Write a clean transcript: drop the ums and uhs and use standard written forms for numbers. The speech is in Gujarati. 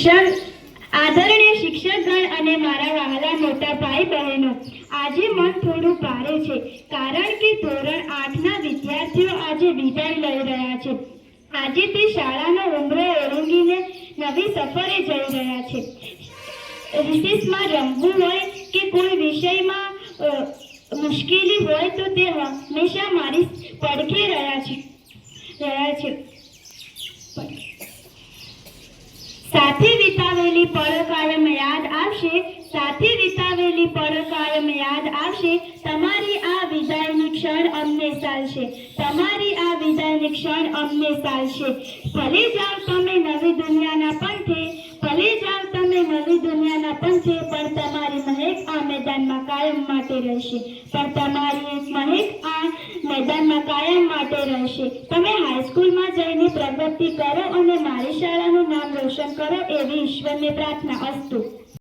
આદરણીય શિક્ષકગણ અને મારા વહાલા મોટા ભાઈ બહેનો, આજે મન થોડું ભારે છે, કારણ કે ધોરણ 8ના વિદ્યાર્થીઓ આજે વિદાય લઈ રહ્યા છે. આજે તે શાળાનો ઉંબરો ઓળંગીને નવી સફરે જઈ રહ્યા છે. રિસેસમાં રમવું હોય કે કોઈ વિષયમાં મુશ્કેલી હોય તો તે હંમેશા મારી પડખે રહ્યા છે. સાથે વિતાવેલી પળો કાયમ યાદ આવશે. સાથે વિતાવેલી પળો કાયમ યાદ આવશે. તમારી આ વિદાયની ક્ષણ અમને ચાલશે. તમારી આ વિદાયની ક્ષણ અમને ચાલશે. ભલે જાઓ તમે નવી દુનિયાના પંથે, ભલે જાઓ તમે નવી દુનિયાના પંથે, પણ તમારી મહેક આ મેદાનમાં કાયમ માટે રહેશે. પણ તમારી મહેક આ મેદાનમાં કાયમ માટે રહેશે. તમે હાઈસ્કૂલમાં જઈને પ્રગતિ કરો અને મારી શાળાનું નામ રોશન કરો, એવી ઈશ્વરને પ્રાર્થના. અસ્તુ.